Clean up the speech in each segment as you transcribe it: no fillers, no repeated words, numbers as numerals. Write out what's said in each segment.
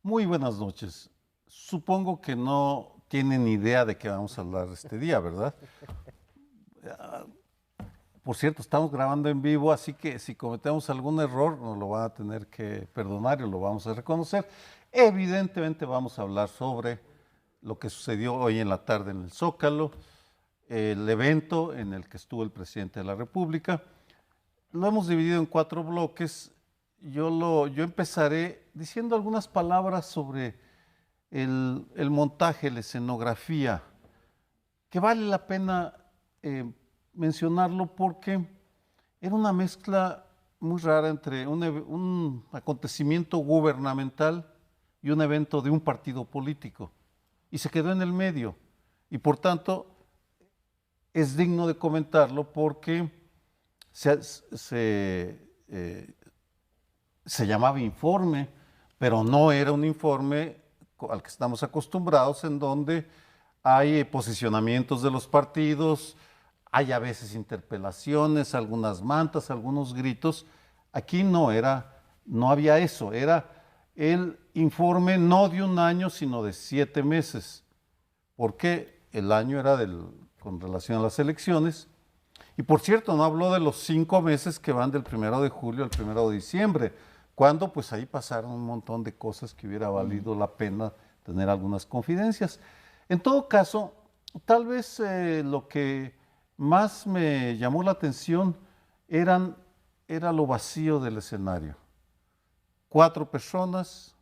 Muy buenas noches. Supongo que no tienen idea de qué vamos a hablar este día, ¿verdad? Por cierto, estamos grabando en vivo, así que si cometemos algún error nos lo van a tener que perdonar y lo vamos a reconocer. Evidentemente vamos a hablar sobre lo que sucedió hoy en la tarde en el Zócalo, el evento en el que estuvo el presidente de la República. Lo hemos dividido en 4 bloques. Yo empezaré diciendo algunas palabras sobre el montaje, la escenografía, que vale la pena mencionarlo porque era una mezcla muy rara entre un acontecimiento gubernamental y un evento de un partido político. Y se quedó en el medio. Y por tanto, es digno de comentarlo porque se llamaba informe, pero no era un informe al que estamos acostumbrados, en donde hay posicionamientos de los partidos, hay a veces interpelaciones, algunas mantas, algunos gritos. Aquí no había eso, era el informe no de un año, sino de 7 meses, porque el año era con relación a las elecciones. Y por cierto, no habló de los 5 meses que van del 1 de julio al 1 de diciembre, cuando pues ahí pasaron un montón de cosas que hubiera valido la pena tener algunas confidencias. En todo caso, tal vez lo que más me llamó la atención era lo vacío del escenario. 4 personas,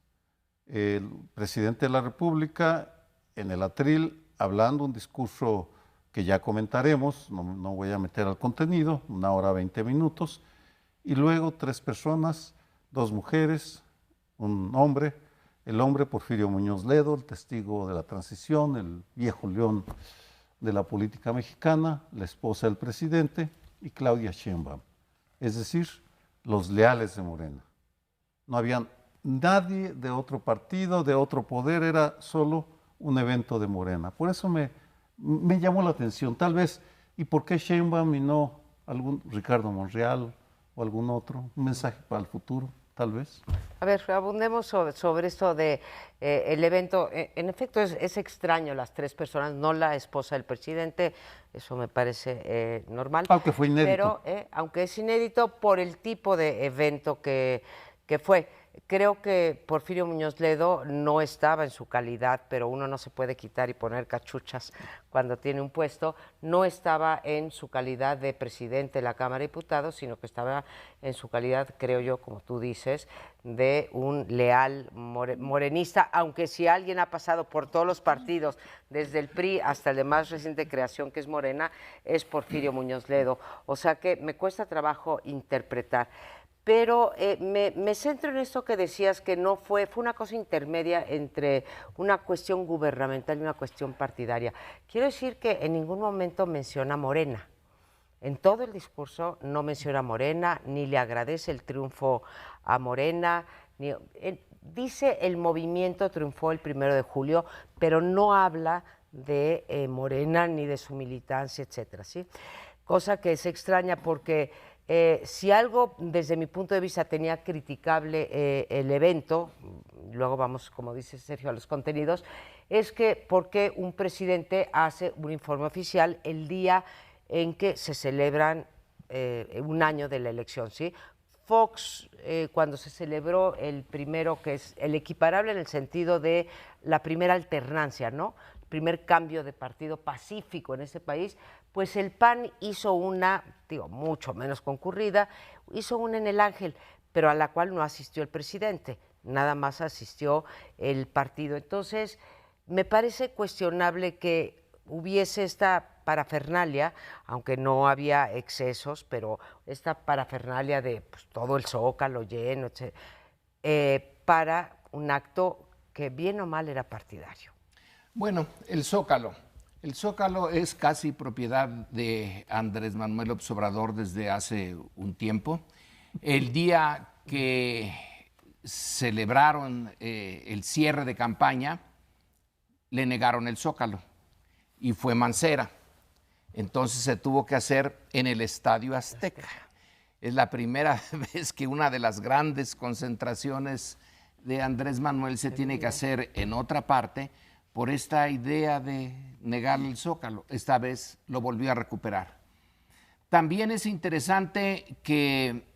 el presidente de la República en el atril hablando un discurso que ya comentaremos, no voy a meter al contenido, 1 hora 20 minutos, y luego 3 personas, 2 mujeres, un hombre, el hombre Porfirio Muñoz Ledo, el testigo de la transición, el viejo león de la política mexicana, la esposa del presidente y Claudia Sheinbaum, es decir, los leales de Morena. No había nadie de otro partido, de otro poder, era solo un evento de Morena. Por eso me llamó la atención, tal vez, ¿y por qué Sheinbaum y no algún Ricardo Monreal o algún otro? Un mensaje para el futuro, tal vez. A ver, abundemos sobre esto de el evento. En efecto, es extraño las 3 personas, no la esposa del presidente, eso me parece normal. Aunque fue inédito. Pero, aunque es inédito por el tipo de evento que fue. Creo que Porfirio Muñoz Ledo no estaba en su calidad, pero uno no se puede quitar y poner cachuchas cuando tiene un puesto, no estaba en su calidad de presidente de la Cámara de Diputados, sino que estaba en su calidad, creo yo, como tú dices, de un leal morenista, aunque si alguien ha pasado por todos los partidos, desde el PRI hasta el de más reciente creación, que es Morena, es Porfirio Muñoz Ledo. O sea que me cuesta trabajo interpretar. Pero me centro en esto que decías, que no fue una cosa intermedia entre una cuestión gubernamental y una cuestión partidaria. Quiero decir que en ningún momento menciona Morena. En todo el discurso no menciona Morena, ni le agradece el triunfo a Morena, dice el movimiento triunfó el 1 de julio, pero no habla de Morena ni de su militancia, etcétera, ¿sí? Cosa que es extraña porque si algo desde mi punto de vista tenía criticable el evento, luego vamos, como dice Sergio, a los contenidos, es que por qué un presidente hace un informe oficial el día en que se celebran un año de la elección, ¿sí? Fox, cuando se celebró el primero, que es el equiparable en el sentido de la primera alternancia, ¿no? El primer cambio de partido pacífico en ese país, pues el PAN hizo una, digo, mucho menos concurrida, hizo una en el Ángel, pero a la cual no asistió el presidente, nada más asistió el partido. Entonces, me parece cuestionable que hubiese esta parafernalia, aunque no había excesos, pero esta parafernalia de pues, todo el Zócalo lleno, para un acto que bien o mal era partidario. Bueno, el Zócalo. El Zócalo es casi propiedad de Andrés Manuel López Obrador desde hace un tiempo. El día que celebraron el cierre de campaña, le negaron el Zócalo y fue Mancera. Entonces se tuvo que hacer en el Estadio Azteca. Es la primera vez que una de las grandes concentraciones de Andrés Manuel se tiene que hacer en otra parte por esta idea de negar el Zócalo. Esta vez lo volvió a recuperar. También es interesante que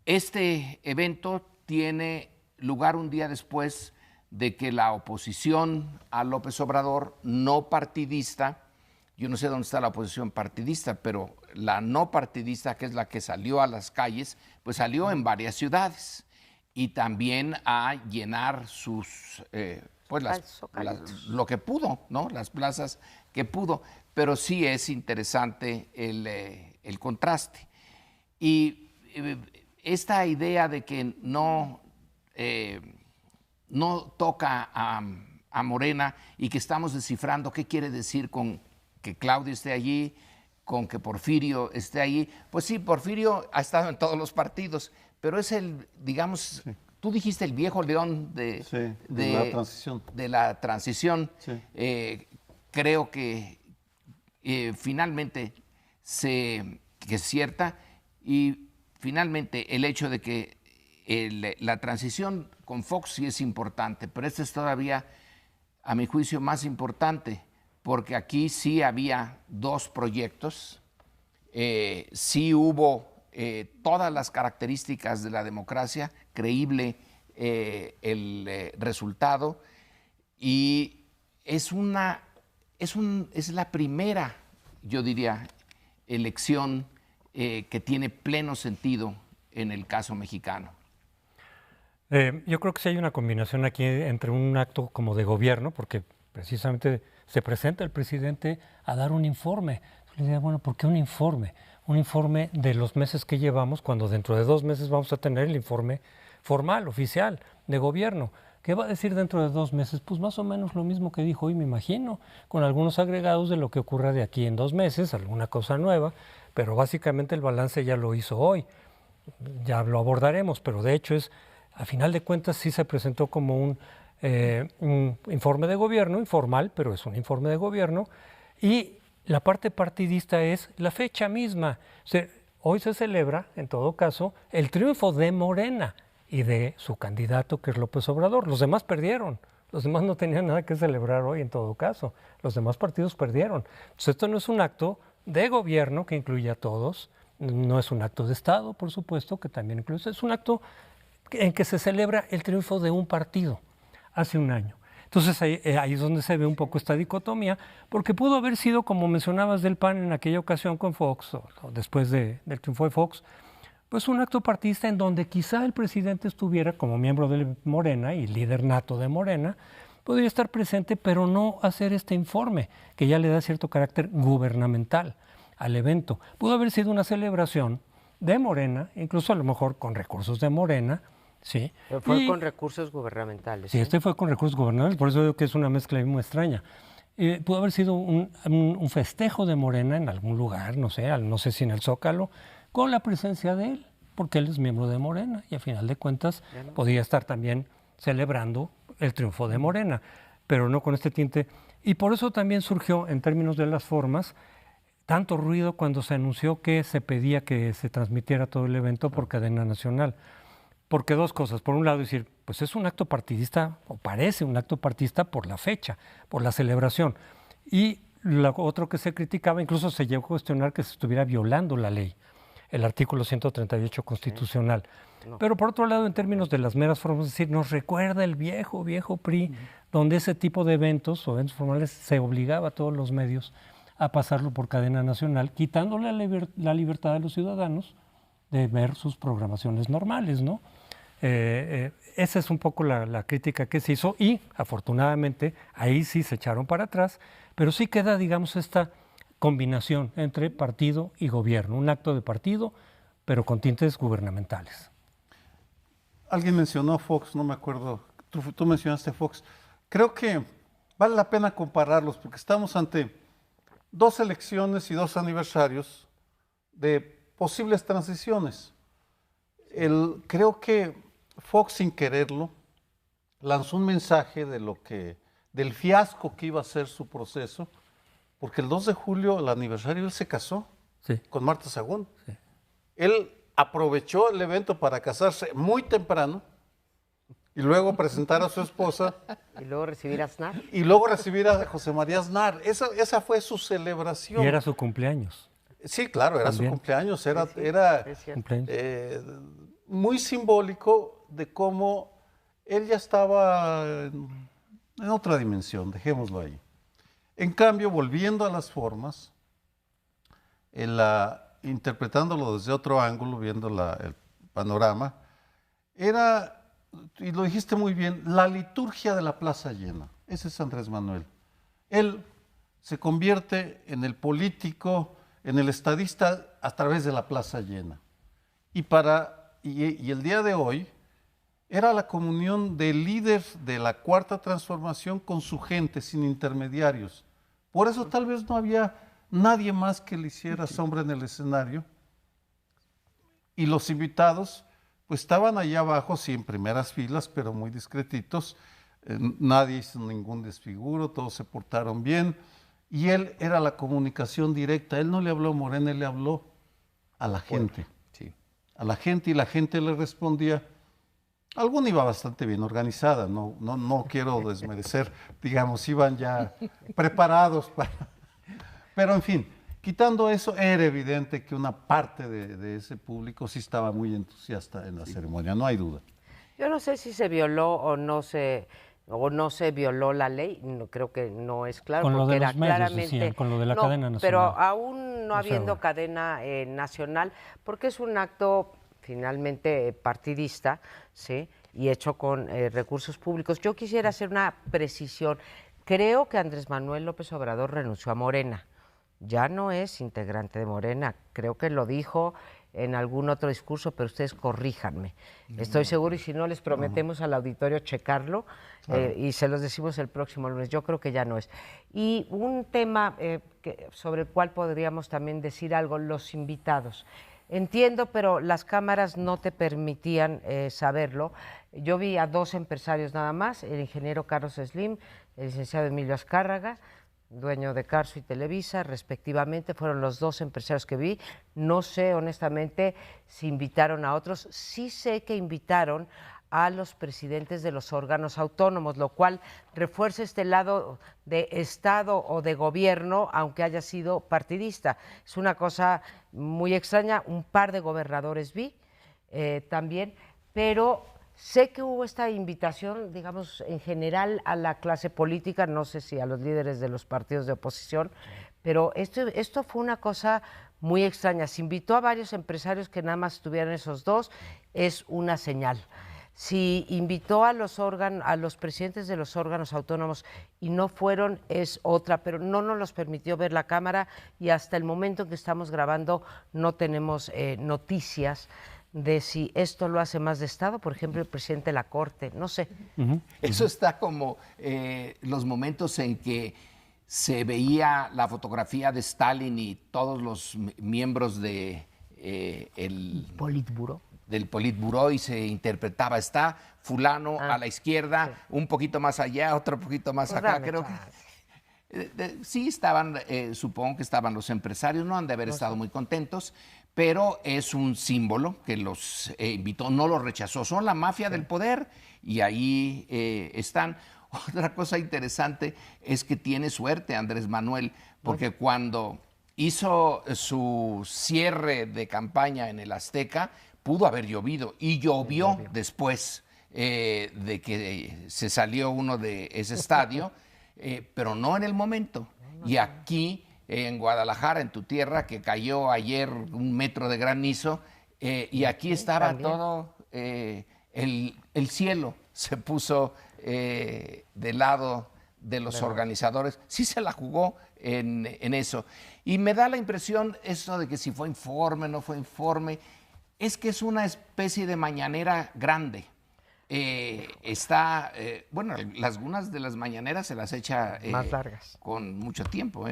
este evento tiene lugar un día después de que la oposición a López Obrador, no partidista, yo no sé dónde está la oposición partidista, pero la no partidista, que es la que salió a las calles, pues salió en varias ciudades y también a llenar sus, pues lo que pudo, ¿no? Las plazas que pudo, pero sí es interesante el contraste. Y esta idea de que no toca a Morena y que estamos descifrando qué quiere decir con que Claudia esté allí, con que Porfirio esté allí. Pues sí, Porfirio ha estado en todos los partidos, pero es el, digamos, sí. Tú dijiste el viejo león de la transición. De la transición. Sí. Creo que finalmente que es cierta, y finalmente el hecho de que la transición con Fox sí es importante, pero esta es todavía, a mi juicio, más importante, porque aquí sí había dos proyectos, sí hubo todas las características de la democracia, creíble el resultado, y es la primera, yo diría, elección que tiene pleno sentido en el caso mexicano. Yo creo que sí hay una combinación aquí entre un acto como de gobierno, porque precisamente se presenta el presidente a dar un informe. Yo le diría, bueno, ¿por qué un informe? Un informe de los meses que llevamos, cuando dentro de 2 meses vamos a tener el informe formal, oficial, de gobierno. ¿Qué va a decir dentro de 2 meses? Pues más o menos lo mismo que dijo hoy, me imagino, con algunos agregados de lo que ocurra de aquí en 2 meses, alguna cosa nueva, pero básicamente el balance ya lo hizo hoy. Ya lo abordaremos, pero de hecho a final de cuentas sí se presentó como un informe de gobierno, informal, pero es un informe de gobierno, y la parte partidista es la fecha misma. Hoy se celebra, en todo caso, el triunfo de Morena y de su candidato, que es López Obrador. Los demás perdieron, los demás no tenían nada que celebrar hoy, en todo caso. Los demás partidos perdieron. Entonces, esto no es un acto de gobierno que incluye a todos, no es un acto de Estado, por supuesto, que también incluye, es un acto en que se celebra el triunfo de un partido hace un año. Entonces ahí es donde se ve un poco esta dicotomía, porque pudo haber sido, como mencionabas del PAN en aquella ocasión con Fox, o después del triunfo de Fox, pues un acto partidista en donde quizá el presidente estuviera como miembro de Morena y líder nato de Morena, podría estar presente, pero no hacer este informe, que ya le da cierto carácter gubernamental al evento. Pudo haber sido una celebración de Morena, incluso a lo mejor con recursos de Morena, sí. Pero fue con recursos gubernamentales. Sí, fue con recursos gubernamentales, por eso digo que es una mezcla muy extraña. Pudo haber sido un festejo de Morena en algún lugar, no sé si en el Zócalo, con la presencia de él, porque él es miembro de Morena y a final de cuentas podía estar también celebrando el triunfo de Morena, pero no con este tinte. Y por eso también surgió, en términos de las formas, tanto ruido cuando se anunció que se pedía que se transmitiera todo el evento por cadena nacional. Porque dos cosas. Por un lado, decir, pues es un acto partidista, o parece un acto partidista por la fecha, por la celebración. Y lo otro que se criticaba, incluso se llegó a cuestionar que se estuviera violando la ley, el artículo 138 constitucional. No. Pero por otro lado, en términos de las meras formas, es decir, nos recuerda el viejo PRI, donde ese tipo de eventos o eventos formales se obligaba a todos los medios a pasarlo por cadena nacional, quitándole la libertad a los ciudadanos de ver sus programaciones normales, ¿no? Esa es un poco la crítica que se hizo y, afortunadamente, ahí sí se echaron para atrás, pero sí queda, digamos, esta combinación entre partido y gobierno, un acto de partido, pero con tintes gubernamentales. Alguien mencionó Fox, no me acuerdo, tú mencionaste Fox. Creo que vale la pena compararlos porque estamos ante 2 elecciones y 2 aniversarios de posibles transiciones. Creo que Fox, sin quererlo, lanzó un mensaje del fiasco que iba a ser su proceso, porque el 2 de julio, el aniversario, él se casó con Marta Sagún. Sí. Él aprovechó el evento para casarse muy temprano y luego presentar a su esposa Y luego recibir a Aznar. y luego recibir a José María Aznar. Esa fue su celebración. Y era su cumpleaños. Sí, claro, era También. su cumpleaños, era Es cierto. Cumpleaños. muy simbólico de cómo él ya estaba en otra dimensión, dejémoslo ahí. En cambio, volviendo a las formas, interpretándolo desde otro ángulo, viendo el panorama, era, y lo dijiste muy bien, la liturgia de la plaza llena. Ese es Andrés Manuel. Él se convierte en el político, en el estadista a través de la plaza llena. Y el día de hoy era la comunión del líder de la Cuarta Transformación con su gente, sin intermediarios. Por eso tal vez no había nadie más que le hiciera sombra en el escenario. Y los invitados pues estaban allá abajo, sí, en primeras filas, pero muy discretitos. Nadie hizo ningún desfiguro, todos se portaron bien. Y él era la comunicación directa. Él no le habló a Morena, él le habló a la gente. Sí. A la gente, y la gente le respondía. Alguna iba bastante bien organizada, no quiero desmerecer, digamos, iban ya preparados para... Pero en fin, quitando eso, era evidente que una parte de ese público sí estaba muy entusiasta en la ceremonia, no hay duda. Yo no sé si se violó o no se violó la ley, creo que no es claro, Con lo porque de era los medios, claramente decían, con lo de la cadena nacional. Pero aún no O sea, habiendo cadena nacional, porque es un acto finalmente partidista, ¿sí? Y hecho con recursos públicos. Yo quisiera hacer una precisión. Creo que Andrés Manuel López Obrador renunció a Morena. Ya no es integrante de Morena. Creo que lo dijo en algún otro discurso, pero ustedes corríjanme. Estoy seguro, y si no, les prometemos al auditorio checarlo y se los decimos el próximo lunes. Yo creo que ya no es. Y un tema sobre el cual podríamos también decir algo, los invitados. Entiendo, pero las cámaras no te permitían saberlo. Yo vi a 2 empresarios nada más, el ingeniero Carlos Slim, el licenciado Emilio Azcárraga, dueño de Carso y Televisa, respectivamente, fueron los 2 empresarios que vi. No sé, honestamente, si invitaron a otros. Sí sé que invitaron a los presidentes de los órganos autónomos, lo cual refuerza este lado de Estado o de gobierno, aunque haya sido partidista. Es una cosa muy extraña. Un par de gobernadores vi también, pero sé que hubo esta invitación, digamos, en general a la clase política, no sé si a los líderes de los partidos de oposición, pero esto fue una cosa muy extraña. Se invitó a varios empresarios que nada más estuvieran esos 2, es una señal. Si invitó a los presidentes de los órganos autónomos y no fueron, es otra, pero no nos los permitió ver la cámara, y hasta el momento en que estamos grabando no tenemos noticias de si esto lo hace más de Estado, por ejemplo, el presidente de la Corte, no sé. Eso está como los momentos en que se veía la fotografía de Stalin y todos los miembros de Politburo. del Politburó, y se interpretaba, está fulano a la izquierda, un poquito más allá, otro poquito más Pues acá. dame Creo que sí estaban, supongo que estaban los empresarios, no han de haber estado muy contentos, pero es un símbolo que los invitó, no los rechazó, son la mafia del poder, y ahí están. Otra cosa interesante es que tiene suerte Andrés Manuel, porque cuando hizo su cierre de campaña en el Azteca, pudo haber llovido, y llovió después de que se salió uno de ese estadio, pero no en el momento. Y aquí, en Guadalajara, en tu tierra, que cayó ayer 1 metro de granizo, y aquí estaba también. todo, el cielo se puso del lado de los organizadores. Sí se la jugó en eso. Y me da la impresión eso de que si fue informe, no fue informe, es que es una especie de mañanera grande. Bueno, algunas de las mañaneras se las echa Más largas. con mucho tiempo.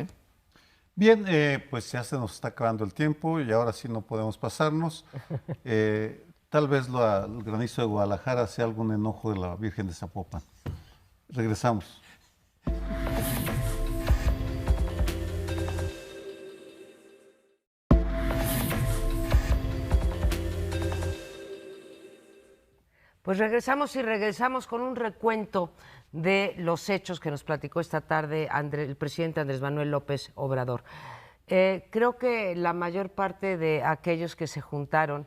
Bien, pues ya se nos está acabando el tiempo y ahora sí no podemos pasarnos. Tal vez el granizo de Guadalajara sea algún enojo de la Virgen de Zapopan. Regresamos. Pues Pues regresamos con un recuento de los hechos que nos platicó esta tarde el presidente Andrés Manuel López Obrador. Creo que la mayor parte de aquellos que se juntaron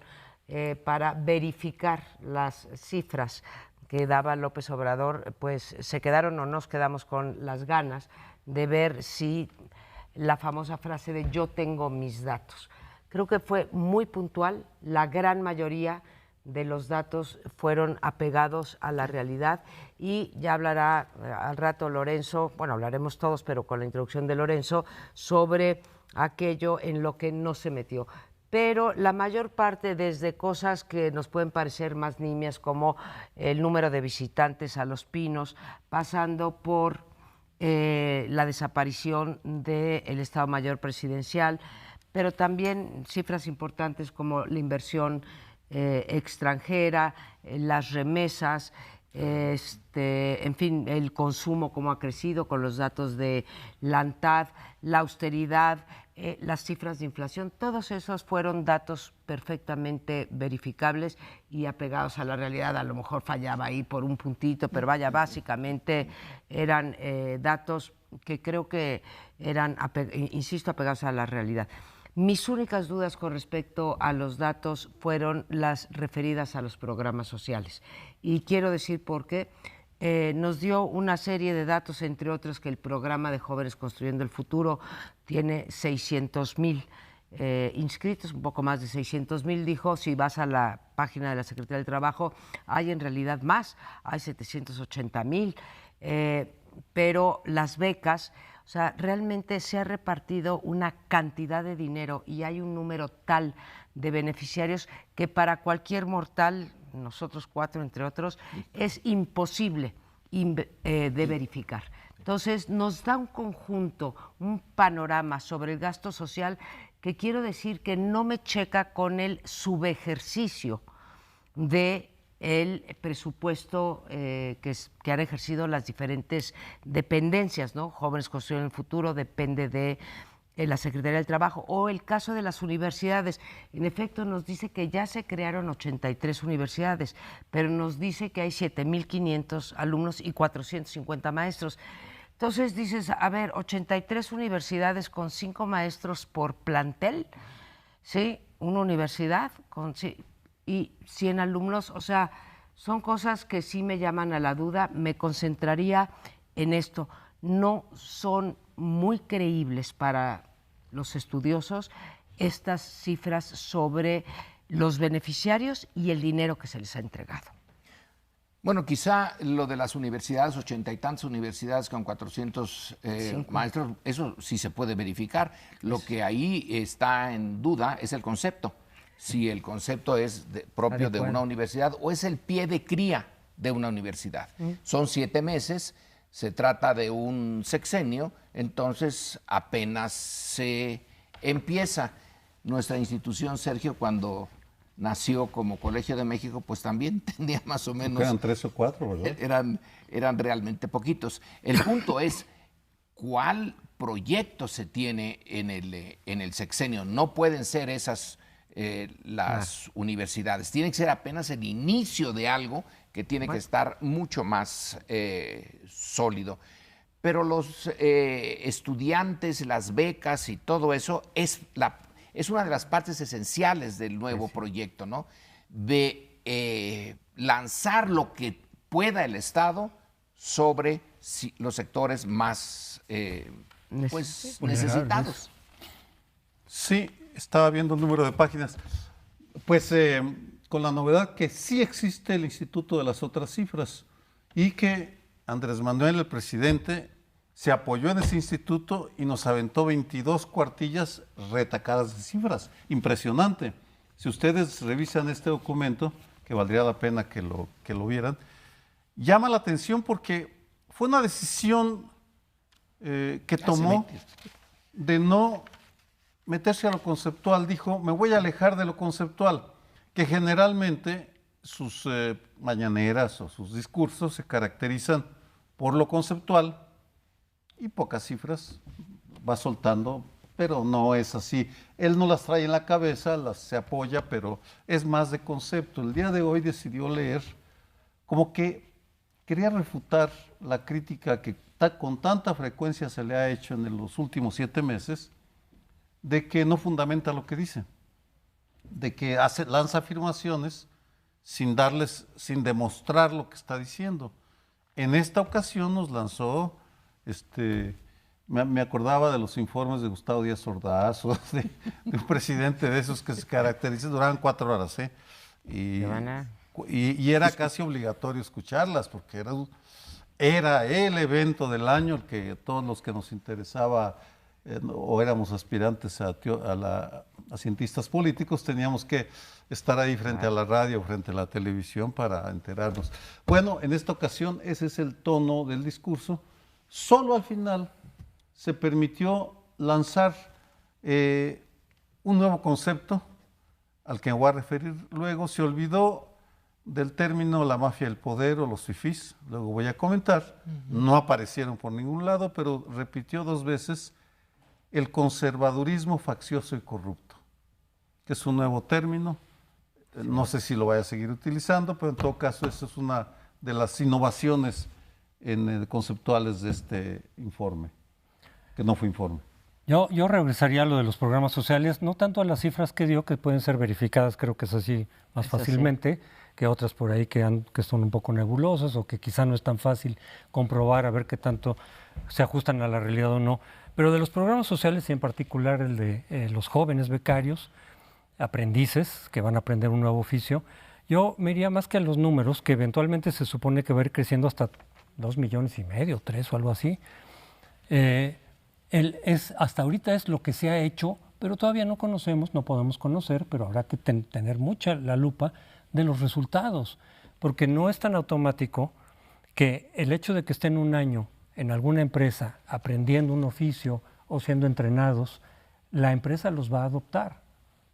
para verificar las cifras que daba López Obrador, pues se quedaron o nos quedamos con las ganas de ver si la famosa frase de yo tengo mis datos. Creo que fue muy puntual, la gran mayoría de los datos fueron apegados a la realidad y ya hablará al rato Lorenzo, bueno, hablaremos todos, pero con la introducción de Lorenzo, sobre aquello en lo que no se metió. Pero la mayor parte, desde cosas que nos pueden parecer más nimias, como el número de visitantes a Los Pinos, pasando por la desaparición del Estado Mayor Presidencial, pero también cifras importantes como la inversión extranjera, las remesas, en fin, el consumo cómo ha crecido con los datos de la ANTAD, la austeridad, las cifras de inflación, todos esos fueron datos perfectamente verificables y apegados a la realidad. A lo mejor fallaba ahí por un puntito, pero vaya, básicamente eran datos que creo que eran, insisto, apegados a la realidad. Mis únicas dudas con respecto a los datos fueron las referidas a los programas sociales. Y quiero decir por qué. Nos dio una serie de datos, entre otros, que el programa de Jóvenes Construyendo el Futuro tiene 600,000 inscritos, un poco más de 600,000, dijo. Si vas a la página de la Secretaría del Trabajo, hay en realidad más, hay 780,000, pero las becas, o sea, realmente se ha repartido una cantidad de dinero y hay un número tal de beneficiarios que para cualquier mortal, nosotros cuatro entre otros, es imposible de verificar. Entonces nos da un conjunto, un panorama sobre el gasto social que quiero decir que no me checa con el subejercicio de el presupuesto que han ejercido las diferentes dependencias, ¿no? Jóvenes Construyendo el Futuro depende de la Secretaría del Trabajo, o el caso de las universidades. En efecto, nos dice que ya se crearon 83 universidades, pero nos dice que hay 7,500 alumnos y 450 maestros. Entonces dices, a ver, 83 universidades con 5 maestros por plantel, ¿sí? Una universidad con y 100 alumnos, o sea, son cosas que sí me llaman a la duda. Me concentraría en esto. No son muy creíbles para los estudiosos estas cifras sobre los beneficiarios y el dinero que se les ha entregado. Bueno, quizá lo de las universidades, 80 y tantas universidades con 400 maestros, eso sí se puede verificar. Lo que ahí está en duda es el concepto. Si el concepto es propio de una universidad o es el pie de cría de una universidad. Son 7 meses, se trata de un sexenio, entonces apenas se empieza. Nuestra institución, Sergio, cuando nació como Colegio de México, pues también tenía más o menos... Eran 3 o 4, ¿verdad? Eran realmente poquitos. El punto es, ¿cuál proyecto se tiene en el sexenio? No pueden ser esas las universidades. Tiene que ser apenas el inicio de algo que tiene que estar mucho más sólido. Pero los estudiantes, las becas y todo eso es una de las partes esenciales del nuevo proyecto, ¿no? De lanzar lo que pueda el Estado sobre los sectores más necesitados. Sí, estaba viendo el número de páginas. Pues con la novedad que sí existe el Instituto de las Otras Cifras y que Andrés Manuel, el presidente, se apoyó en ese instituto y nos aventó 22 cuartillas retacadas de cifras. Impresionante. Si ustedes revisan este documento, que valdría la pena que lo vieran, llama la atención porque fue una decisión que tomó de no meterse a lo conceptual. Dijo, me voy a alejar de lo conceptual, que generalmente sus mañaneras o sus discursos se caracterizan por lo conceptual y pocas cifras, va soltando, pero no es así. Él no las trae en la cabeza, se apoya, pero es más de concepto. El día de hoy decidió leer como que quería refutar la crítica que con tanta frecuencia se le ha hecho en los últimos 7 meses, de que no fundamenta lo que dice, de que lanza afirmaciones sin demostrar lo que está diciendo. En esta ocasión nos lanzó, me acordaba de los informes de Gustavo Díaz Ordaz, de un presidente de esos que se caracteriza, duraban 4 horas, y era casi obligatorio escucharlas, porque era el evento del año, el que todos los que nos interesaba o éramos aspirantes a cientistas políticos, teníamos que estar ahí frente a la radio, frente a la televisión para enterarnos. Bueno, en esta ocasión ese es el tono del discurso. Solo al final se permitió lanzar un nuevo concepto al que me voy a referir luego. Se olvidó del término la mafia del poder o los fifís, luego voy a comentar. No aparecieron por ningún lado, pero repitió 2 veces el conservadurismo faccioso y corrupto, que es un nuevo término. No sé si lo vaya a seguir utilizando, pero en todo caso eso es una de las innovaciones conceptuales de este informe, que no fue informe. Yo regresaría a lo de los programas sociales, no tanto a las cifras que dio, que pueden ser verificadas, creo que es así más fácilmente, que otras por ahí que son un poco nebulosas o que quizá no es tan fácil comprobar a ver qué tanto se ajustan a la realidad o no. Pero de los programas sociales y en particular el de los jóvenes becarios, aprendices que van a aprender un nuevo oficio, yo me iría más que a los números, que eventualmente se supone que va a ir creciendo hasta 2,5 millones, 3 o algo así. Hasta ahorita es lo que se ha hecho, pero todavía no conocemos, no podemos conocer, pero habrá que tener mucha la lupa de los resultados, porque no es tan automático que el hecho de que estén un año en alguna empresa aprendiendo un oficio o siendo entrenados, la empresa los va a adoptar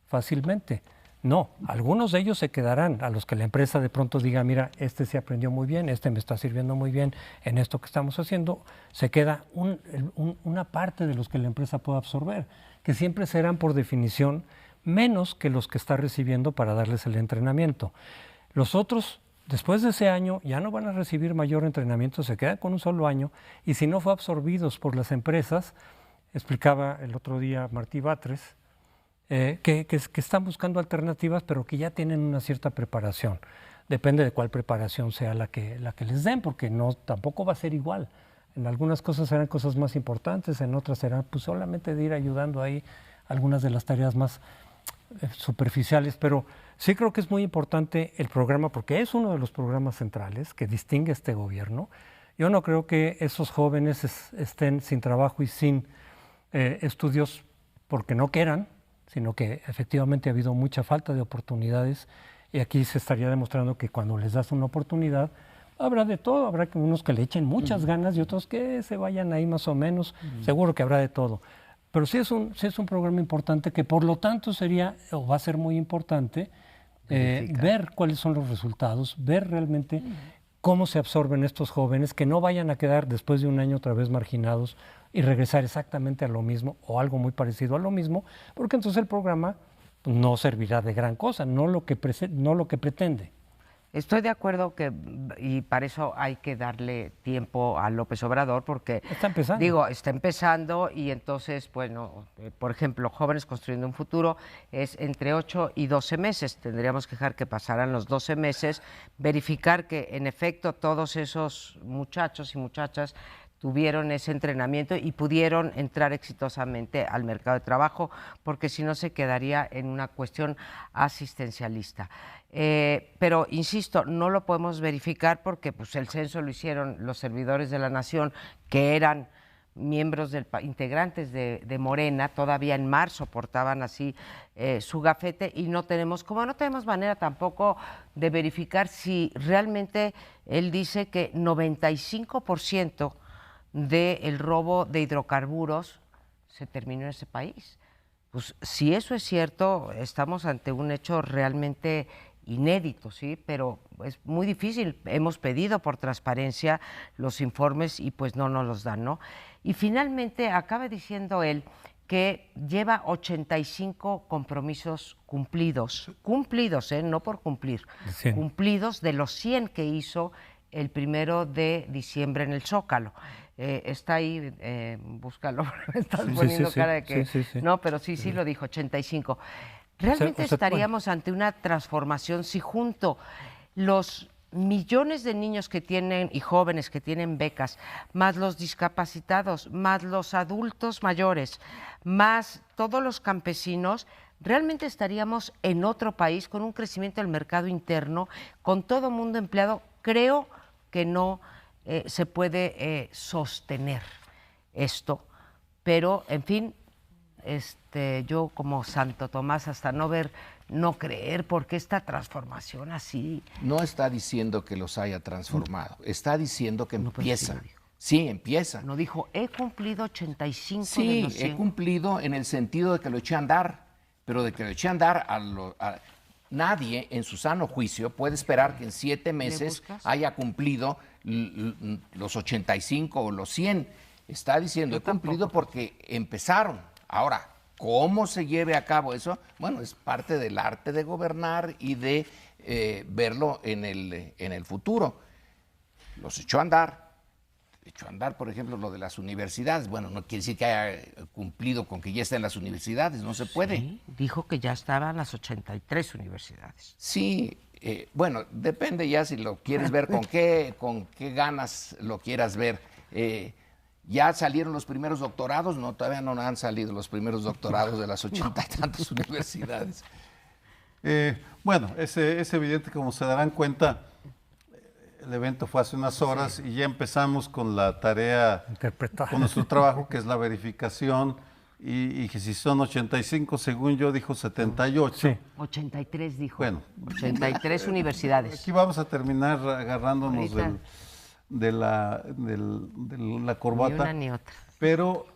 fácilmente. No, algunos de ellos se quedarán, a los que la empresa de pronto diga, mira, este se aprendió muy bien, este me está sirviendo muy bien en esto que estamos haciendo, se queda una parte de los que la empresa pueda absorber, que siempre serán por definición menos que los que está recibiendo para darles el entrenamiento. Los otros, después de ese año, ya no van a recibir mayor entrenamiento, se quedan con un solo año, y si no fue absorbidos por las empresas, explicaba el otro día Martí Batres, que están buscando alternativas, pero que ya tienen una cierta preparación. Depende de cuál preparación sea la que les den, porque tampoco va a ser igual. En algunas cosas serán cosas más importantes, en otras será pues, solamente de ir ayudando ahí algunas de las tareas más superficiales, pero sí creo que es muy importante el programa, porque es uno de los programas centrales que distingue a este gobierno. Yo no creo que esos jóvenes estén sin trabajo y sin estudios porque no quieran, sino que efectivamente ha habido mucha falta de oportunidades, y aquí se estaría demostrando que cuando les das una oportunidad, habrá de todo, habrá unos que le echen muchas ganas y otros que se vayan ahí más o menos, seguro que habrá de todo. Pero sí es un programa importante que por lo tanto sería, o va a ser muy importante, ver cuáles son los resultados, ver realmente cómo se absorben estos jóvenes, que no vayan a quedar después de un año otra vez marginados y regresar exactamente a lo mismo o algo muy parecido a lo mismo, porque entonces el programa no servirá de gran cosa, no lo que pretende. Estoy de acuerdo y para eso hay que darle tiempo a López Obrador, porque está empezando y entonces, bueno, por ejemplo, Jóvenes Construyendo un Futuro es entre 8 y 12 meses. Tendríamos que dejar que pasaran los 12 meses, verificar que en efecto todos esos muchachos y muchachas tuvieron ese entrenamiento y pudieron entrar exitosamente al mercado de trabajo, porque si no se quedaría en una cuestión asistencialista. Pero, insisto, no lo podemos verificar porque pues, el censo lo hicieron los servidores de la nación, que eran miembros integrantes de Morena, todavía en marzo portaban así su gafete, y no tenemos manera tampoco de verificar si realmente él dice que 95% del robo de hidrocarburos se terminó en ese país. Pues si eso es cierto, estamos ante un hecho realmente inédito, ¿sí? Pero es muy difícil. Hemos pedido por transparencia los informes y pues no nos los dan, ¿no? Y finalmente acaba diciendo él que lleva 85 compromisos cumplidos, no por cumplir, cumplidos de los 100 que hizo el 1 de diciembre en el Zócalo. Está ahí, búscalo, me estás poniendo cara de que... No, pero sí lo dijo, 85. Realmente estaríamos ante una transformación si junto los millones de niños que tienen y jóvenes que tienen becas, más los discapacitados, más los adultos mayores, más todos los campesinos, realmente estaríamos en otro país con un crecimiento del mercado interno, con todo mundo empleado. Creo que no se puede sostener esto, pero en fin, yo como Santo Tomás, hasta no ver, no creer, porque esta transformación así. No está diciendo que los haya transformado, está diciendo que empieza. Pues sí, empieza. No dijo, he cumplido 85 sí, de los 100. He cumplido en el sentido de que lo eché a andar, pero de que lo eché a andar nadie en su sano juicio puede esperar que en 7 meses haya cumplido los 85 o los 100. Está diciendo, he cumplido porque empezaron. Ahora, ¿cómo se lleve a cabo eso? Bueno, es parte del arte de gobernar y de verlo en el futuro. Los echó a andar. Echó a andar, por ejemplo, lo de las universidades. Bueno, no quiere decir que haya cumplido con que ya está en las universidades, no se puede. Sí, dijo que ya estaban las 83 universidades. Sí, bueno, depende ya si lo quieres ver con qué ganas lo quieras ver. ¿Ya salieron los primeros doctorados? No, todavía no han salido los primeros doctorados de las 80 y tantas universidades. Bueno, es evidente, como se darán cuenta, el evento fue hace unas horas y ya empezamos con la tarea, con nuestro trabajo, que es la verificación, y que si son 85, según yo, dijo 78. Sí. 83 dijo. Bueno. 83 universidades. Aquí vamos a terminar agarrándonos de la corbata. Ni una ni otra. Pero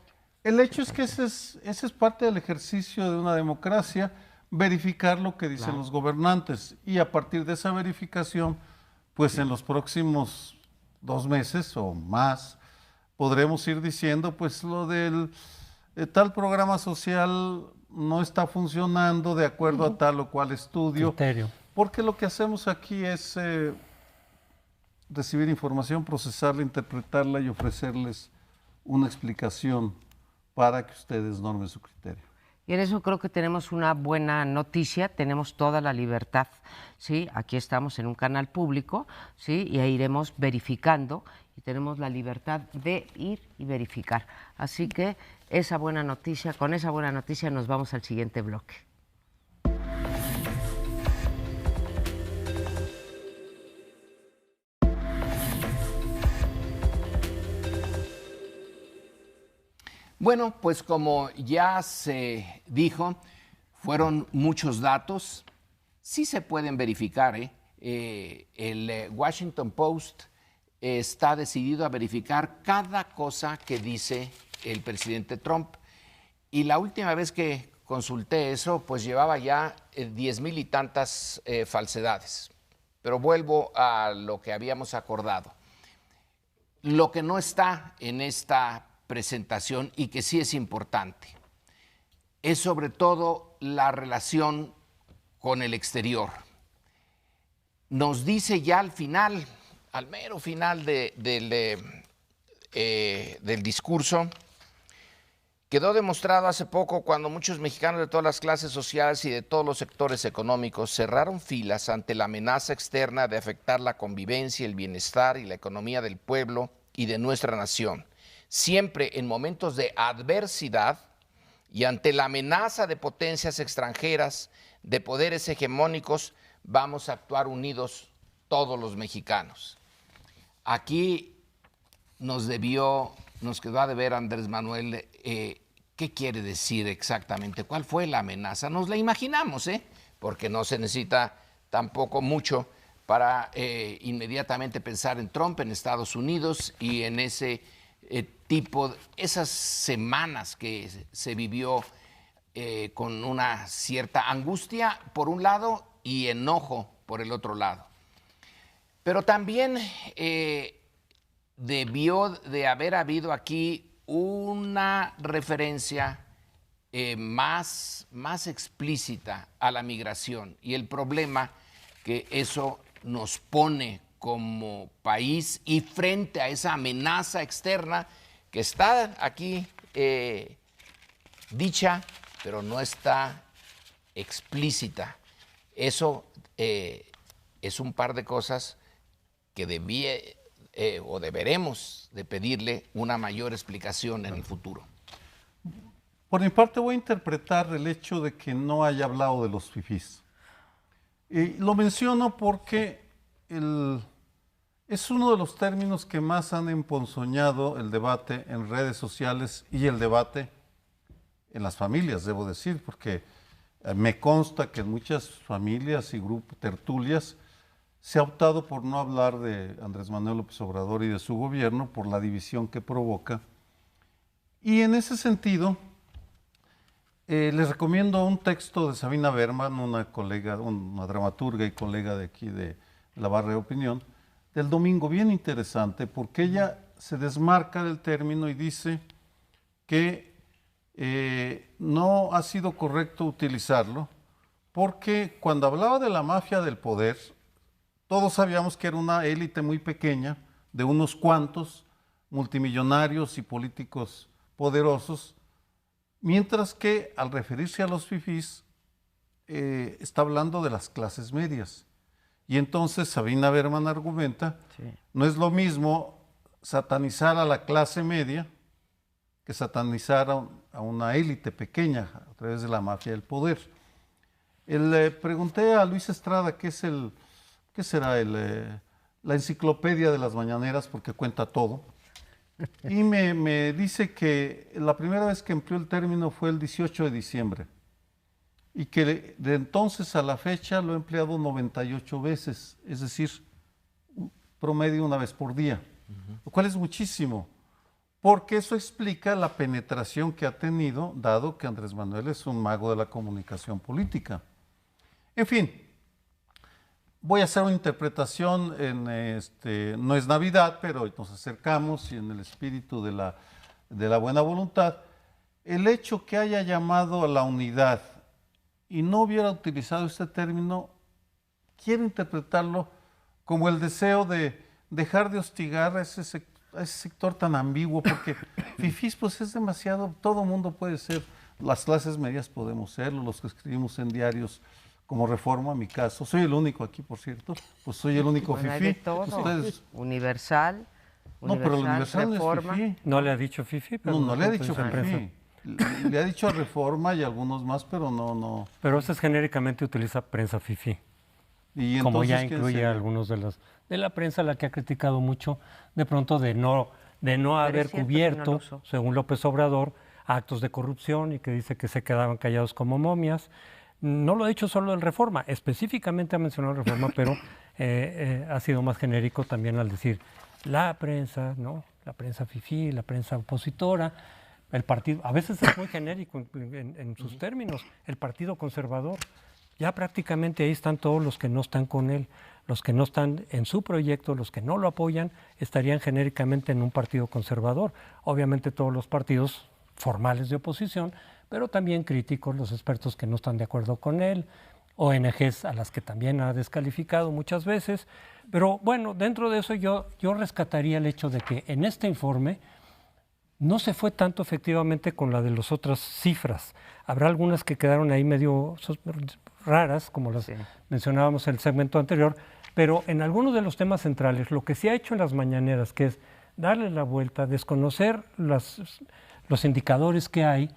el hecho es que ese es parte del ejercicio de una democracia, verificar lo que dicen los gobernantes, y a partir de esa verificación, pues en los próximos 2 meses o más podremos ir diciendo, pues lo del tal programa social no está funcionando de acuerdo a tal o cual estudio. Criterio. Porque lo que hacemos aquí es recibir información, procesarla, interpretarla y ofrecerles una explicación para que ustedes normen su criterio. Y en eso creo que tenemos una buena noticia, tenemos toda la libertad, ¿sí? Aquí estamos en un canal público, ¿sí? Y ahí iremos verificando y tenemos la libertad de ir y verificar. Así que con esa buena noticia nos vamos al siguiente bloque. Bueno, pues como ya se dijo, fueron muchos datos. Sí se pueden verificar. El Washington Post está decidido a verificar cada cosa que dice el presidente Trump. Y la última vez que consulté eso, pues llevaba ya 10,000 y tantas falsedades. Pero vuelvo a lo que habíamos acordado. Lo que no está en esta presentación y que sí es importante es sobre todo la relación con el exterior. Nos dice ya al final, al mero final del discurso, quedó demostrado hace poco cuando muchos mexicanos de todas las clases sociales y de todos los sectores económicos cerraron filas ante la amenaza externa de afectar la convivencia, el bienestar y la economía del pueblo y de nuestra nación. Siempre en momentos de adversidad y ante la amenaza de potencias extranjeras, de poderes hegemónicos, vamos a actuar unidos todos los mexicanos. Aquí nos quedó a deber Andrés Manuel, ¿qué quiere decir exactamente? ¿Cuál fue la amenaza? Nos la imaginamos, porque no se necesita tampoco mucho para inmediatamente pensar en Trump, en Estados Unidos y en ese esas semanas que se vivió con una cierta angustia por un lado y enojo por el otro lado. Pero también debió de haber habido aquí una referencia más explícita a la migración y el problema que eso nos pone como país y frente a esa amenaza externa que está aquí dicha, pero no está explícita. Eso es un par de cosas que deberemos de pedirle una mayor explicación en el futuro. Por mi parte voy a interpretar el hecho de que no haya hablado de los fifís. Lo menciono porque es uno de los términos que más han emponzoñado el debate en redes sociales y el debate en las familias, debo decir, porque me consta que en muchas familias y grupos, tertulias, se ha optado por no hablar de Andrés Manuel López Obrador y de su gobierno por la división que provoca. Y en ese sentido, les recomiendo un texto de Sabina Berman, una colega, una dramaturga y colega de aquí de la Barra de Opinión, del domingo, bien interesante, porque ella se desmarca del término y dice que no ha sido correcto utilizarlo, porque cuando hablaba de la mafia del poder, todos sabíamos que era una élite muy pequeña, de unos cuantos multimillonarios y políticos poderosos, mientras que al referirse a los fifís, está hablando de las clases medias. Y entonces Sabina Berman argumenta, no es lo mismo satanizar a la clase media que satanizar a una élite pequeña a través de la mafia del poder. Le pregunté a Luis Estrada qué será la enciclopedia de las mañaneras, porque cuenta todo. Y me dice que la primera vez que empleó el término fue el 18 de diciembre y que de entonces a la fecha lo ha empleado 98 veces, es decir, promedio una vez por día, lo cual es muchísimo, porque eso explica la penetración que ha tenido, dado que Andrés Manuel es un mago de la comunicación política. En fin, voy a hacer una interpretación, no es Navidad, pero nos acercamos y en el espíritu de la buena voluntad. El hecho que haya llamado a la unidad y no hubiera utilizado este término, quiero interpretarlo como el deseo de dejar de hostigar a ese sector tan ambiguo, porque fifís pues es demasiado, todo mundo puede ser, las clases medias podemos serlo, los que escribimos en diarios como Reforma, en mi caso, soy el único aquí, por cierto, pues soy el único Bueno, hay fifí. de todo. Ustedes, Universal, no, pero el Universal Reforma. no es fifí. No le ha dicho fifí, pero No le ha dicho en prensa. fifí. Le ha dicho a Reforma y a algunos más, pero no. Pero eso es genéricamente utiliza prensa fifí. Y Como entonces, ya ¿quién incluye sería? a algunos de la prensa, la que ha criticado mucho de pronto de no haber es cierto que cubierto, no lo usó. según López Obrador, actos de corrupción y que dice que se quedaban callados como momias. No lo ha dicho solo el Reforma, específicamente ha mencionado el Reforma, pero ha sido más genérico también al decir la prensa, ¿no? La prensa fifí, la prensa opositora, el partido, a veces es muy genérico en sus términos, el Partido Conservador. Ya prácticamente ahí están todos los que no están con él, los que no están en su proyecto, los que no lo apoyan, estarían genéricamente en un partido conservador. Obviamente todos los partidos formales de oposición, pero también críticos, los expertos que no están de acuerdo con él, ONGs a las que también ha descalificado muchas veces. Pero bueno, dentro de eso yo rescataría el hecho de que en este informe no se fue tanto efectivamente con la de las otras cifras. Habrá algunas que quedaron ahí medio raras, como las mencionábamos en el segmento anterior, pero en algunos de los temas centrales, lo que se ha hecho en las mañaneras, que es darle la vuelta, desconocer los indicadores que hay,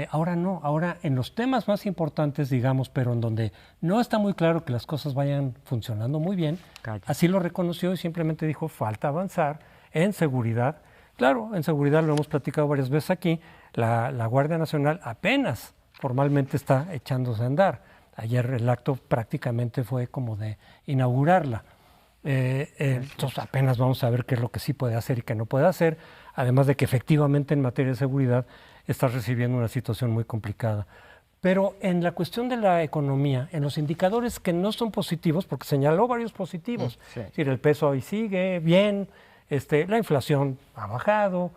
ahora no, ahora en los temas más importantes, digamos, pero en donde no está muy claro que las cosas vayan funcionando muy bien, así lo reconoció y simplemente dijo, falta avanzar en seguridad. Claro, en seguridad lo hemos platicado varias veces aquí, la Guardia Nacional apenas formalmente está echándose a andar. Ayer el acto prácticamente fue como de inaugurarla. Entonces apenas vamos a ver qué es lo que sí puede hacer y qué no puede hacer, además de que efectivamente en materia de seguridad está recibiendo una situación muy complicada. Pero en la cuestión de la economía, en los indicadores que no son positivos, porque señaló varios positivos, es decir, el peso ahí sigue bien, la inflación ha bajado,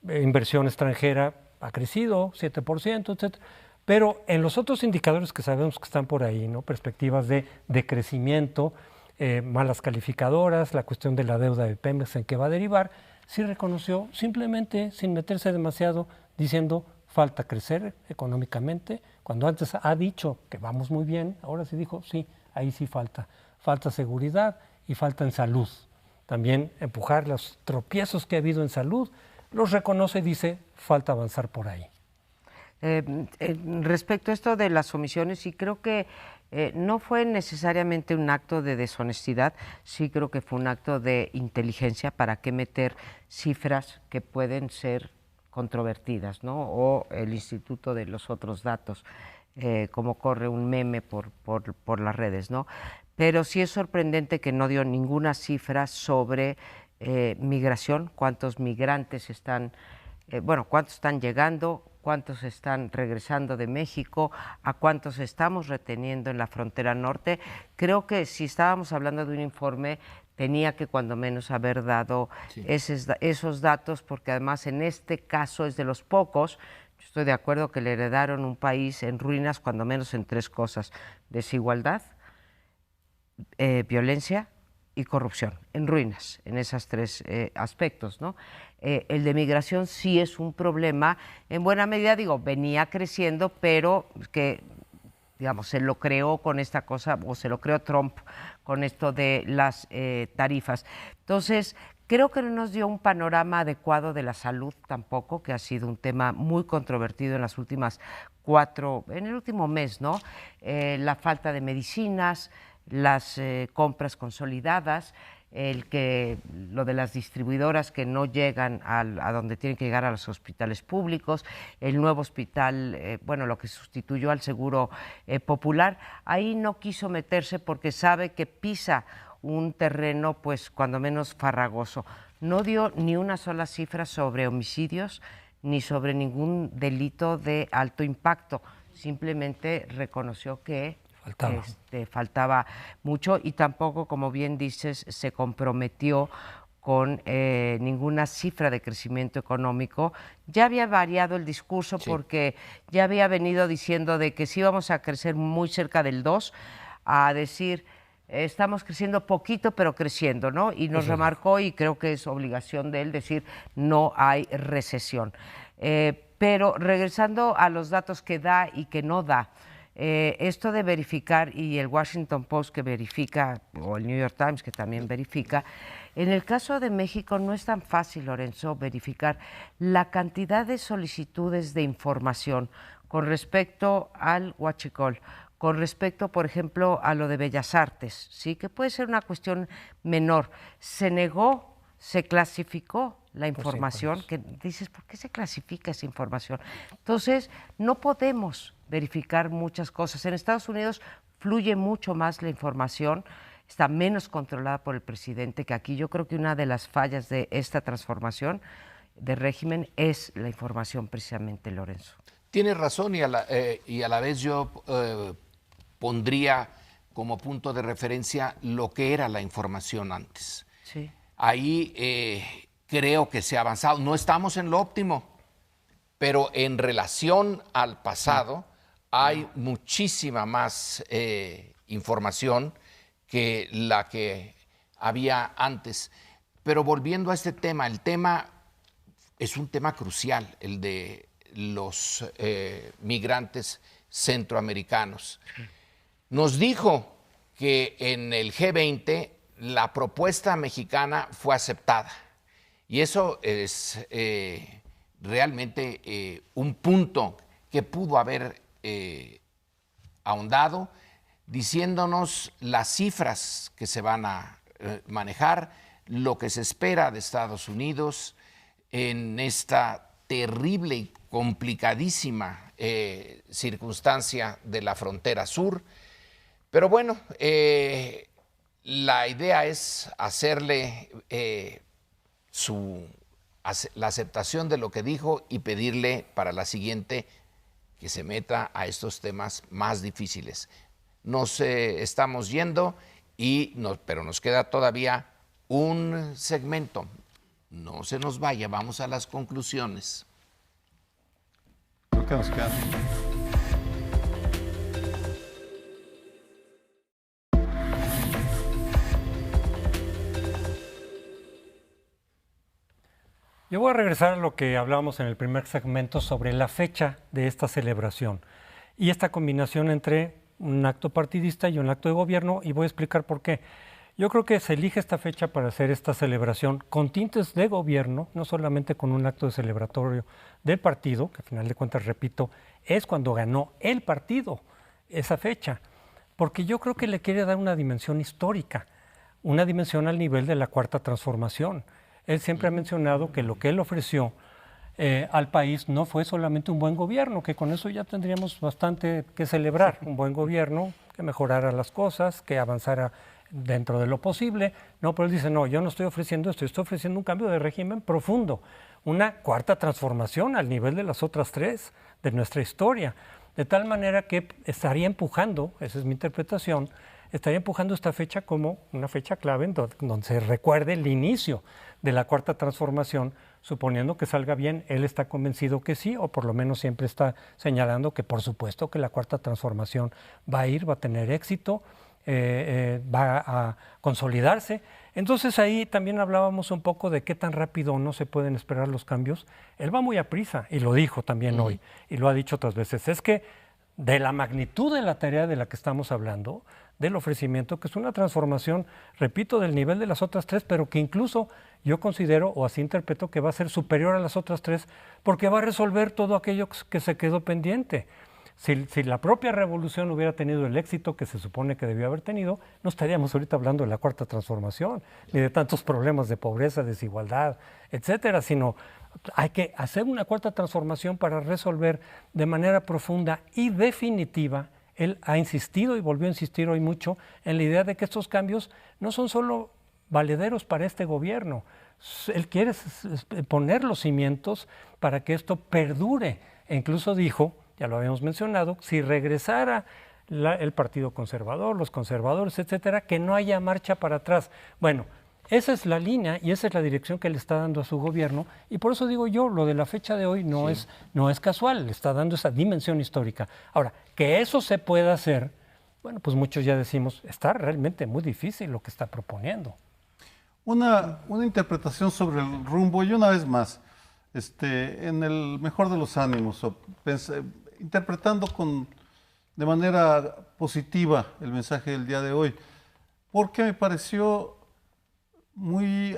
inversión extranjera ha crecido 7%, etcétera. Pero en los otros indicadores que sabemos que están por ahí, ¿no? Perspectivas de crecimiento, malas calificadoras, la cuestión de la deuda de Pemex en qué va a derivar, sí reconoció simplemente sin meterse demasiado diciendo falta crecer económicamente, cuando antes ha dicho que vamos muy bien, ahora sí dijo sí, ahí sí falta seguridad y falta en salud. También empujar los tropiezos que ha habido en salud, los reconoce y dice falta avanzar por ahí. Respecto a esto de las omisiones, sí creo que no fue necesariamente un acto de deshonestidad, sí creo que fue un acto de inteligencia. ¿Para qué meter cifras que pueden ser controvertidas, ¿no? O el instituto de los otros datos, como corre un meme por las redes, ¿no? Pero sí es sorprendente que no dio ninguna cifra sobre migración, cuántos migrantes están, cuántos están llegando, cuántos están regresando de México, a cuántos estamos reteniendo en la frontera norte. Creo que si estábamos hablando de un informe, tenía que cuando menos haber dado esos datos, porque además en este caso es de los pocos. Yo estoy de acuerdo que le heredaron un país en ruinas, cuando menos en 3 cosas: desigualdad, violencia y corrupción, en ruinas, en esos 3 aspectos, ¿no? El de migración sí es un problema, en buena medida, venía creciendo, pero que, digamos, se lo creó con esta cosa, o se lo creó Trump con esto de las tarifas. Entonces, creo que no nos dio un panorama adecuado de la salud tampoco, que ha sido un tema muy controvertido en las últimas en el último mes, ¿no? La falta de medicinas, las compras consolidadas, lo de las distribuidoras que no llegan a donde tienen que llegar, a los hospitales públicos, el nuevo hospital, lo que sustituyó al Seguro Popular. Ahí no quiso meterse porque sabe que pisa un terreno, pues cuando menos farragoso. No dio ni una sola cifra sobre homicidios ni sobre ningún delito de alto impacto. Simplemente reconoció que faltaba mucho, y tampoco, como bien dices, se comprometió con ninguna cifra de crecimiento económico. Ya había variado el discurso, porque ya había venido diciendo de que sí íbamos a crecer muy cerca del 2, a decir estamos creciendo poquito pero creciendo, ¿no? Y nos remarcó, y creo que es obligación de él decir no hay recesión. Pero regresando a los datos que da y que no da, esto de verificar, y el Washington Post que verifica, o el New York Times que también verifica, en el caso de México no es tan fácil, Lorenzo, verificar la cantidad de solicitudes de información con respecto al huachicol, con respecto, por ejemplo, a lo de Bellas Artes, ¿sí? Que puede ser una cuestión menor. Se negó, se clasificó la información, que dices, ¿por qué se clasifica esa información? Entonces, no podemos verificar muchas cosas. En Estados Unidos fluye mucho más la información, está menos controlada por el presidente, que aquí. Yo creo que una de las fallas de esta transformación de régimen es la información, precisamente, Lorenzo. Tienes razón, y a la vez yo pondría como punto de referencia lo que era la información antes. Sí. Ahí creo que se ha avanzado. No estamos en lo óptimo, pero en relación al pasado hay muchísima más información que la que había antes. Pero volviendo a este tema, el tema es un tema crucial, el de los migrantes centroamericanos. Nos dijo que en el G20 la propuesta mexicana fue aceptada, y eso es realmente un punto que pudo haber ahondado, diciéndonos las cifras que se van a manejar, lo que se espera de Estados Unidos en esta terrible y complicadísima circunstancia de la frontera sur. Pero bueno, la idea es hacerle la aceptación de lo que dijo y pedirle para la siguiente que se meta a estos temas más difíciles. Nos estamos yendo, pero nos queda todavía un segmento. No se nos vaya, vamos a las conclusiones. que nos quedan. Yo voy a regresar a lo que hablábamos en el primer segmento sobre la fecha de esta celebración y esta combinación entre un acto partidista y un acto de gobierno, y voy a explicar por qué. Yo creo que se elige esta fecha para hacer esta celebración con tintes de gobierno, no solamente con un acto de celebratorio del partido, que al final de cuentas, repito, es cuando ganó el partido esa fecha, porque yo creo que le quiere dar una dimensión histórica, una dimensión al nivel de la Cuarta Transformación. Él siempre ha mencionado que lo que él ofreció al país no fue solamente un buen gobierno, que con eso ya tendríamos bastante que celebrar, un buen gobierno que mejorara las cosas, que avanzara dentro de lo posible. No, pero él dice, no, yo no estoy ofreciendo esto, estoy ofreciendo un cambio de régimen profundo, una cuarta transformación al nivel de las otras tres de nuestra historia, de tal manera que estaría empujando, esa es mi interpretación, estaría empujando esta fecha como una fecha clave en donde se recuerde el inicio de la Cuarta Transformación, suponiendo que salga bien. Él está convencido que sí, o por lo menos siempre está señalando que por supuesto que la Cuarta Transformación va a tener éxito, va a consolidarse. Entonces ahí también hablábamos un poco de qué tan rápido no se pueden esperar los cambios. Él va muy a prisa, y lo dijo también hoy, y lo ha dicho otras veces, es que de la magnitud de la tarea de la que estamos hablando, del ofrecimiento, que es una transformación, repito, del nivel de las otras tres, pero que incluso yo considero, o así interpreto, que va a ser superior a las otras tres, porque va a resolver todo aquello que se quedó pendiente. Si la propia revolución hubiera tenido el éxito que se supone que debió haber tenido, no estaríamos ahorita hablando de la Cuarta Transformación, ni de tantos problemas de pobreza, desigualdad, etcétera, sino hay que hacer una Cuarta Transformación para resolver de manera profunda y definitiva. Él ha insistido y volvió a insistir hoy mucho en la idea de que estos cambios no son solo valederos para este gobierno. Él quiere poner los cimientos para que esto perdure. E incluso dijo, ya lo habíamos mencionado, si regresara el Partido Conservador, los conservadores, etcétera, que no haya marcha para atrás. Bueno, esa es la línea y esa es la dirección que le está dando a su gobierno, y por eso digo yo, lo de la fecha de hoy no es casual, le está dando esa dimensión histórica. Ahora, que eso se pueda hacer, bueno, pues muchos ya decimos, está realmente muy difícil lo que está proponiendo. Una interpretación sobre el rumbo, y una vez más, en el mejor de los ánimos, interpretando de manera positiva el mensaje del día de hoy, porque me pareció muy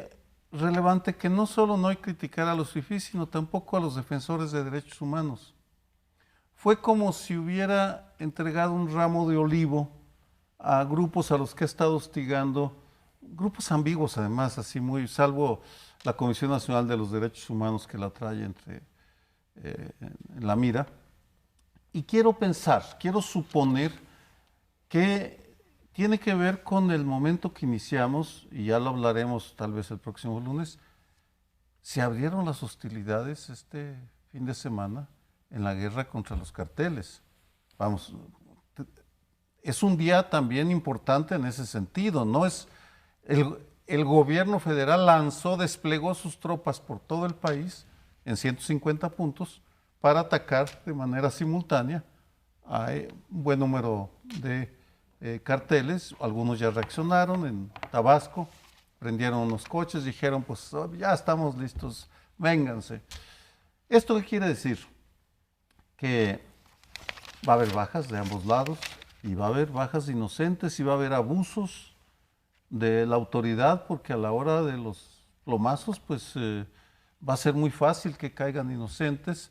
relevante que no solo no hay que criticar a los fifís, sino tampoco a los defensores de derechos humanos. Fue como si hubiera entregado un ramo de olivo a grupos a los que ha estado hostigando, grupos ambiguos además, así muy, salvo la Comisión Nacional de los Derechos Humanos que la trae en la mira. Y quiero suponer que tiene que ver con el momento que iniciamos, y ya lo hablaremos tal vez el próximo lunes. Se abrieron las hostilidades este fin de semana en la guerra contra los carteles. Vamos, es un día también importante en ese sentido, ¿no? El gobierno federal desplegó sus tropas por todo el país en 150 puntos para atacar de manera simultánea a un buen número de carteles. Algunos ya reaccionaron en Tabasco, prendieron unos coches, dijeron, pues ya estamos listos, vénganse. ¿Esto qué quiere decir? Que va a haber bajas de ambos lados, y va a haber bajas inocentes, y va a haber abusos de la autoridad, porque a la hora de los plomazos, pues va a ser muy fácil que caigan inocentes,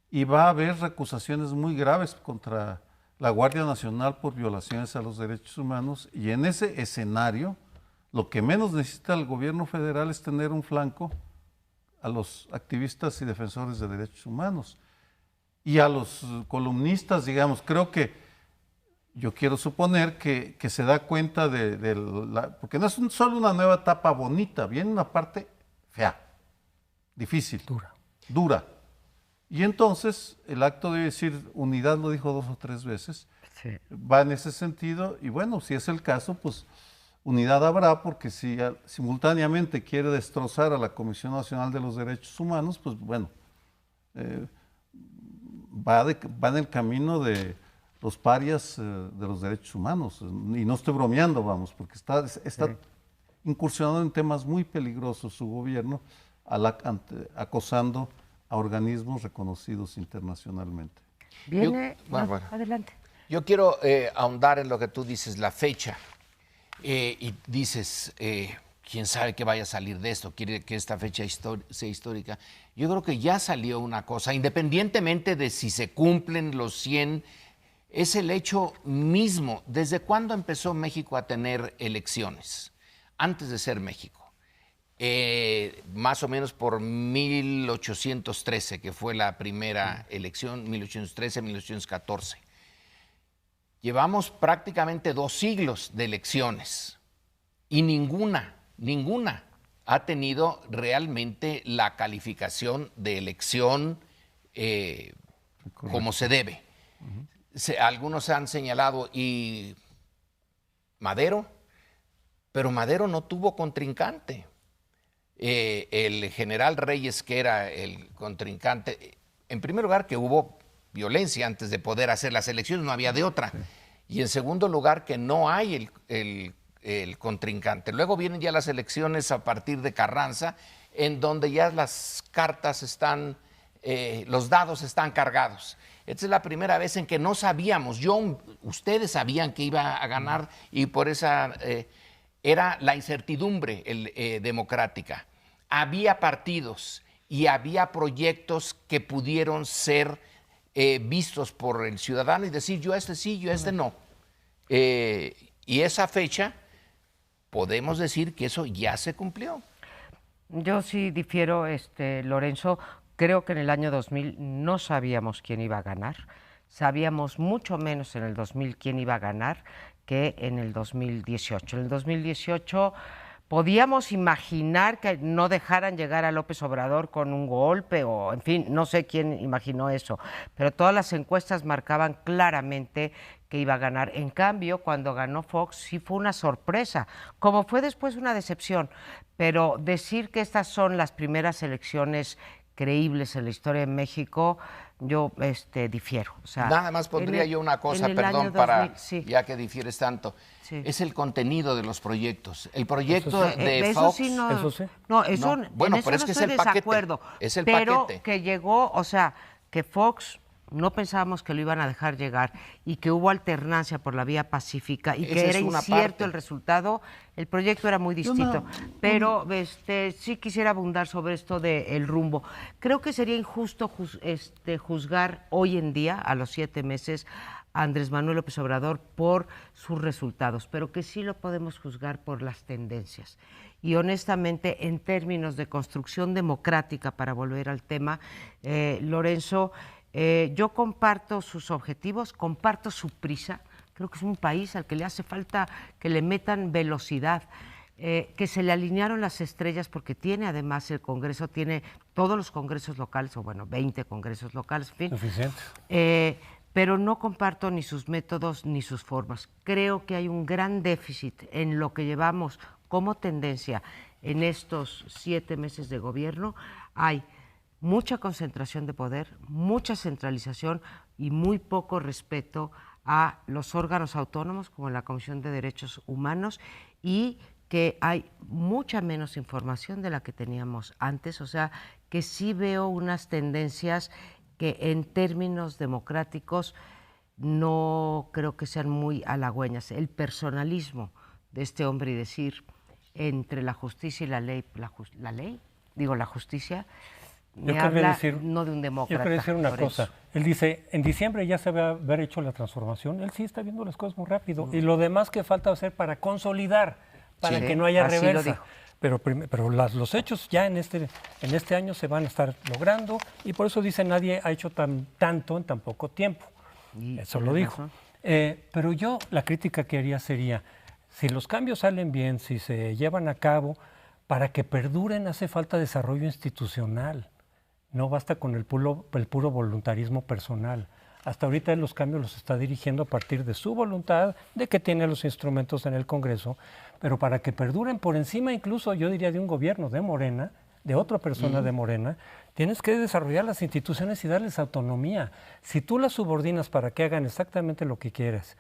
y va a haber recusaciones muy graves contra la Guardia Nacional por violaciones a los derechos humanos. Y en ese escenario, lo que menos necesita el gobierno federal es tener un flanco a los activistas y defensores de derechos humanos. Y a los columnistas, digamos, creo que yo quiero suponer que se da cuenta porque no es solo una nueva etapa bonita, viene una parte fea, difícil, dura. Y entonces el acto debe decir, unidad lo dijo 2 o 3 veces, sí, va en ese sentido, y bueno, si es el caso, pues unidad habrá, porque si simultáneamente quiere destrozar a la Comisión Nacional de los Derechos Humanos, pues bueno, va en el camino de los parias de los derechos humanos. Y no estoy bromeando, vamos, porque está incursionando en temas muy peligrosos su gobierno, acosando a organismos reconocidos internacionalmente. Viene, Bueno. adelante. Yo quiero ahondar en lo que tú dices, la fecha. Y dices, quién sabe qué vaya a salir de esto, quiere que esta fecha sea histórica. Yo creo que ya salió una cosa, independientemente de si se cumplen los 100, es el hecho mismo. ¿Desde cuándo empezó México a tener elecciones? Antes de ser México. Más o menos por 1813, que fue la primera elección, 1813-1814. Llevamos prácticamente 2 siglos de elecciones y ninguna ha tenido realmente la calificación de elección como se debe. Algunos han señalado, y Madero, pero Madero no tuvo contrincante. El general Reyes, que era el contrincante, en primer lugar que hubo violencia antes de poder hacer las elecciones, no había de otra. Y en segundo lugar que no hay el contrincante. Luego vienen ya las elecciones a partir de Carranza, en donde ya las cartas están, los dados están cargados. Esta es la primera vez en que no sabíamos, ustedes sabían que iba a ganar y por esa... era la incertidumbre democrática. Había partidos y había proyectos que pudieron ser vistos por el ciudadano y decir, yo este sí, yo este no. Y esa fecha, podemos decir que eso ya se cumplió. Yo sí difiero, Lorenzo. Creo que en el año 2000 no sabíamos quién iba a ganar. Sabíamos mucho menos en el 2000 quién iba a ganar que en el 2018. En el 2018 podíamos imaginar que no dejaran llegar a López Obrador con un golpe o, en fin, no sé quién imaginó eso, pero todas las encuestas marcaban claramente que iba a ganar. En cambio, cuando ganó Fox sí fue una sorpresa, como fue después una decepción, pero decir que estas son las primeras elecciones creíbles en la historia de México, yo difiero. O sea, nada más pondría yo una cosa, perdón, 2000, sí. Ya que difieres tanto. Sí. Es el contenido de los proyectos. El proyecto de eso Fox... Sí no, eso sí. No, eso, no. Bueno, en eso pero es no que estoy es el desacuerdo, paquete. Es el pero paquete. Que llegó, o sea, que Fox... No pensábamos que lo iban a dejar llegar y que hubo alternancia por la vía pacífica y que era incierto el resultado. El proyecto era muy distinto, pero sí quisiera abundar sobre esto del rumbo. Creo que sería injusto juzgar hoy en día, a los 7 meses, a Andrés Manuel López Obrador por sus resultados, pero que sí lo podemos juzgar por las tendencias. Y honestamente, en términos de construcción democrática, para volver al tema, Lorenzo... yo comparto sus objetivos, comparto su prisa. Creo que es un país al que le hace falta que le metan velocidad, que se le alinearon las estrellas porque tiene además el Congreso, tiene todos los congresos locales, o bueno, 20 congresos locales, en fin. Suficiente. Pero no comparto ni sus métodos ni sus formas. Creo que hay un gran déficit en lo que llevamos como tendencia en estos 7 meses de gobierno. Hay mucha concentración de poder, mucha centralización y muy poco respeto a los órganos autónomos como la Comisión de Derechos Humanos, y que hay mucha menos información de la que teníamos antes. O sea, que sí veo unas tendencias que en términos democráticos no creo que sean muy halagüeñas. El personalismo de este hombre y decir entre la justicia y la ley, la justicia... Me habla no de un demócrata. Yo quería decir una cosa. Él dice, en diciembre ya se va a haber hecho la transformación. Él sí está viendo las cosas muy rápido. Y lo demás que falta hacer para consolidar, para que no haya reversa. Pero los hechos ya en este año se van a estar logrando, y por eso dice nadie ha hecho tanto en tan poco tiempo. Eso lo dijo. Pero yo la crítica que haría sería, si los cambios salen bien, si se llevan a cabo, para que perduren hace falta desarrollo institucional. No basta con el puro voluntarismo personal. Hasta ahorita los cambios los está dirigiendo a partir de su voluntad, de que tiene los instrumentos en el Congreso, pero para que perduren por encima incluso, yo diría, de un gobierno de Morena, de otra persona de Morena, tienes que desarrollar las instituciones y darles autonomía. Si tú las subordinas para que hagan exactamente lo que quieres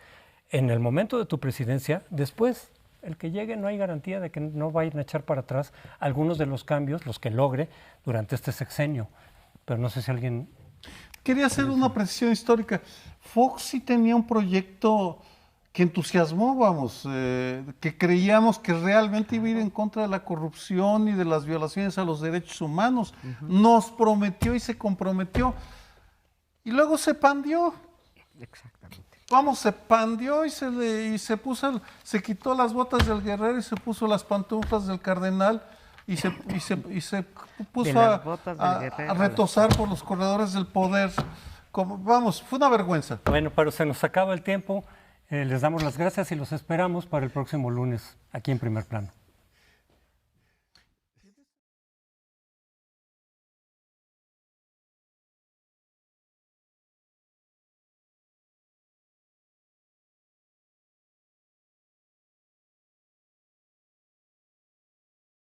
en el momento de tu presidencia, después el que llegue no hay garantía de que no vayan a echar para atrás algunos de los cambios, los que logre durante este sexenio. Pero no sé si alguien... Quería hacer una precisión histórica. Fox sí tenía un proyecto que entusiasmó, vamos, que creíamos que realmente iba a ir en contra de la corrupción y de las violaciones a los derechos humanos. Nos prometió y se comprometió. Y luego se pandió. Exactamente. Vamos, se pandió y se quitó las botas del guerrero y se puso las pantuflas del cardenal y se puso las botas del a guerrero, retosar por los corredores del poder. Vamos, fue una vergüenza. Bueno, pero se nos acaba el tiempo. Les damos las gracias y los esperamos para el próximo lunes aquí en Primer Plano.